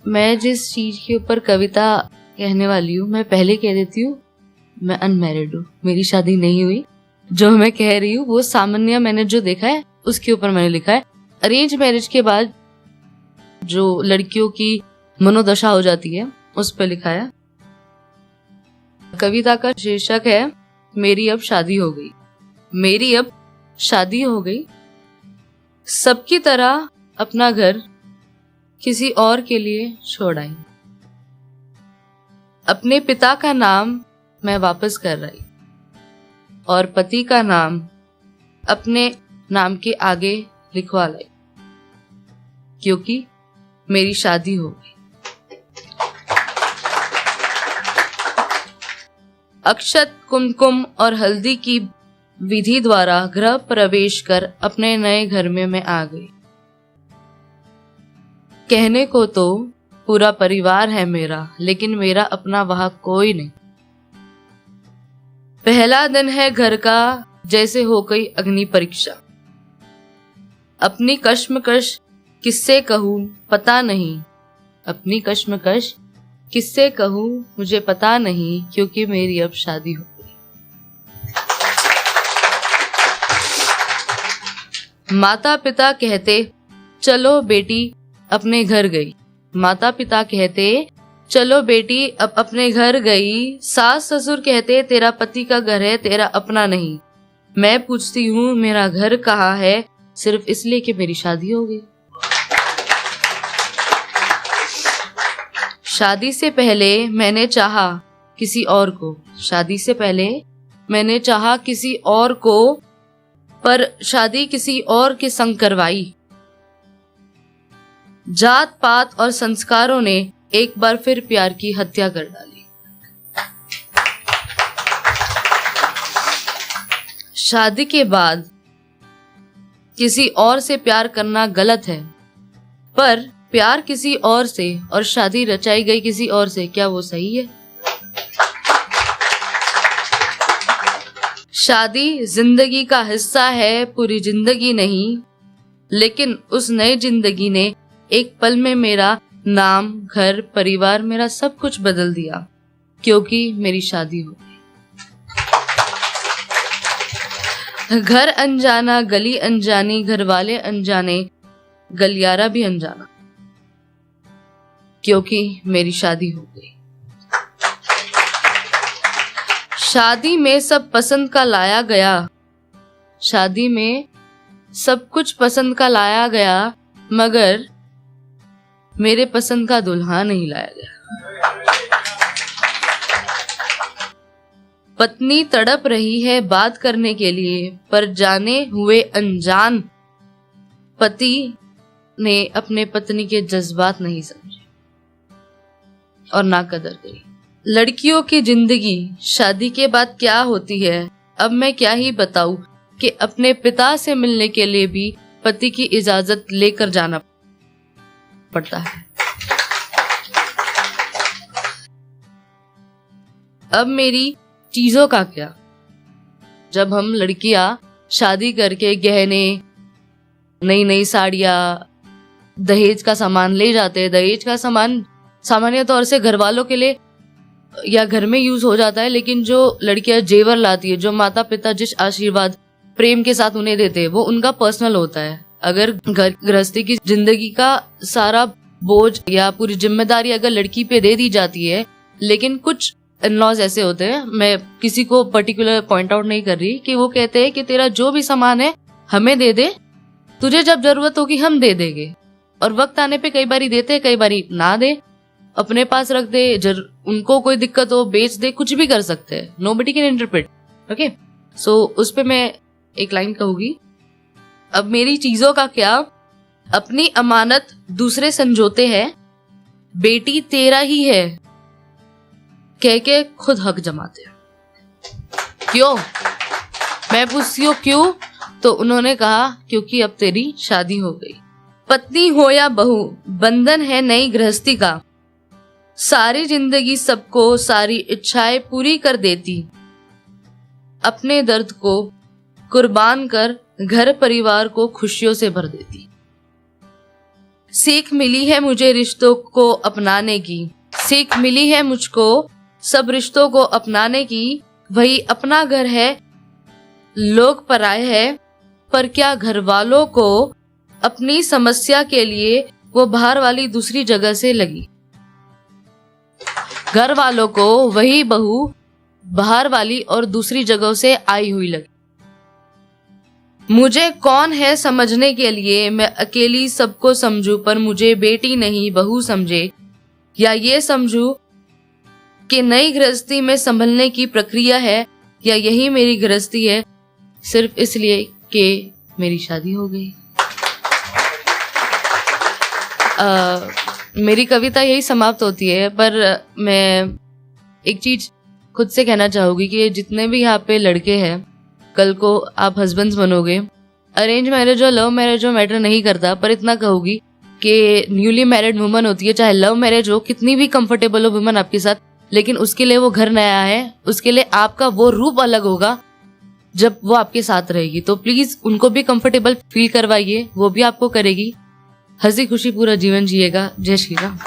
मैं जिस चीज के ऊपर कविता कहने वाली हूँ, मैं पहले कह देती हूँ, मैं अनमैरिड हूँ, मेरी शादी नहीं हुई। जो मैं कह रही हूँ वो सामान्य मैंने जो देखा है उसके ऊपर मैंने लिखा है। अरेंज मैरिज के बाद जो लड़कियों की मनोदशा हो जाती है उस पर लिखा है। कविता का शीर्षक है मेरी अब शादी हो गई। मेरी अब शादी हो गई, सबकी तरह अपना घर किसी और के लिए छोड़ आई। अपने पिता का नाम मैं वापस कर रही और पति का नाम अपने नाम के आगे लिखवा लाई, क्योंकि मेरी शादी हो गई। अक्षत, कुमकुम और हल्दी की विधि द्वारा गृह प्रवेश कर अपने नए घर में मैं आ गई। कहने को तो पूरा परिवार है मेरा, लेकिन मेरा अपना वहां कोई नहीं। पहला दिन है घर का जैसे हो गई अग्नि परीक्षा। अपनी कश्मकश किससे कहूं पता नहीं, अपनी कश्मकश किससे कहूं मुझे पता नहीं, क्योंकि मेरी अब शादी हो गई। माता पिता कहते चलो बेटी अपने घर गई। माता पिता कहते चलो बेटी अब अपने घर गई। सास ससुर कहते तेरा पति का घर है, तेरा अपना नहीं। मैं पूछती हूँ मेरा घर कहाँ है, सिर्फ इसलिए कि मेरी शादी हो गई। शादी से पहले मैंने चाहा किसी और को, शादी से पहले मैंने चाहा किसी और को, पर शादी किसी और के संग करवाई। जात पात और संस्कारों ने एक बार फिर प्यार की हत्या कर डाली। शादी के बाद किसी और से प्यार करना गलत है, पर प्यार किसी और से और शादी रचाई गई किसी और से, क्या वो सही है? शादी जिंदगी का हिस्सा है, पूरी जिंदगी नहीं। लेकिन उस नई जिंदगी ने एक पल में मेरा नाम, घर, परिवार, मेरा सब कुछ बदल दिया, क्योंकि मेरी शादी हो गई। घर अनजाना, गली अनजानी, घर वाले अनजाने, गलियारा भी अनजाना, क्योंकि मेरी शादी हो गई। शादी में सब पसंद का लाया गया, शादी में सब कुछ पसंद का लाया गया, मगर मेरे पसंद का दुल्हा नहीं लाया गया। पत्नी तड़प रही है बात करने के लिए, पर जाने हुए अनजान पति ने अपने पत्नी के जज्बात नहीं समझे और ना कदर करी। लड़कियों की जिंदगी शादी के बाद क्या होती है, अब मैं क्या ही बताऊं कि अपने पिता से मिलने के लिए भी पति की इजाजत लेकर जाना पड़ता है। अब मेरी चीजों का क्या? जब हम लड़कियां शादी करके गहने, नई नई साड़ियां, दहेज का सामान ले जाते हैं। दहेज का सामान सामान्य तौर से घर वालों के लिए या घर में यूज हो जाता है, लेकिन जो लड़कियां जेवर लाती है, जो माता पिता जिस आशीर्वाद प्रेम के साथ उन्हें देते हैं, वो उनका पर्सनल होता है। अगर घर गृहस्थी की जिंदगी का सारा बोझ या पूरी जिम्मेदारी अगर लड़की पे दे दी जाती है, लेकिन कुछ इन-लॉज ऐसे होते हैं, मैं किसी को पर्टिकुलर पॉइंट आउट नहीं कर रही, कि वो कहते हैं कि तेरा जो भी सामान है हमें दे दे, तुझे जब जरूरत होगी हम दे देंगे। और वक्त आने पे कई बारी देते, कई बारी ना दे, अपने पास रख दे, उनको कोई दिक्कत हो बेच दे, कुछ भी कर सकते हैं। Nobody can interpret. ओके, सो उस पे मैं एक लाइन कहूंगी, अब मेरी चीजों का क्या? अपनी अमानत दूसरे संजोते हैं, बेटी तेरा ही है कह के खुद हक जमाते हैं। क्यों? मैं पूछती हूँ क्यों? तो उन्होंने कहा क्योंकि अब तेरी शादी हो गई। पत्नी हो या बहू, बंधन है नई गृहस्थी का, सारी जिंदगी सबको सारी इच्छाएं पूरी कर देती, अपने दर्द को कुर्बान कर घर परिवार को खुशियों से भर देती। सीख मिली है मुझे रिश्तों को अपनाने की, सीख मिली है मुझको सब रिश्तों को अपनाने की। वही अपना घर है, लोग पराए हैं, पर क्या घर वालों को अपनी समस्या के लिए वो बाहर वाली दूसरी जगह से लगी। घर वालों को वही बहू बाहर वाली और दूसरी जगह से आई हुई लगी। मुझे कौन है समझने के लिए, मैं अकेली सबको समझूं, पर मुझे बेटी नहीं बहू समझे। या ये समझूं कि नई गृहस्थी में संभलने की प्रक्रिया है, या यही मेरी गृहस्थी है सिर्फ इसलिए कि मेरी शादी हो गई। मेरी कविता यही समाप्त होती है, पर मैं एक चीज खुद से कहना चाहूंगी कि जितने भी यहाँ पे लड़के हैं, कल को आप हस्बैंड्स बनोगे, अरेंज मैरिज और लव मैरिज हो मैटर नहीं करता, पर इतना कहूंगी कि न्यूली मैरिड वुमन होती है, चाहे लव मैरिज हो, कितनी भी कंफर्टेबल हो वुमन आपके साथ, लेकिन उसके लिए वो घर नया है, उसके लिए आपका वो रूप अलग होगा जब वो आपके साथ रहेगी। तो प्लीज उनको भी कंफर्टेबल फील करवाइए, वो भी आपको करेगी। हंसी खुशी पूरा जीवन जिएगा। जय श्री राम।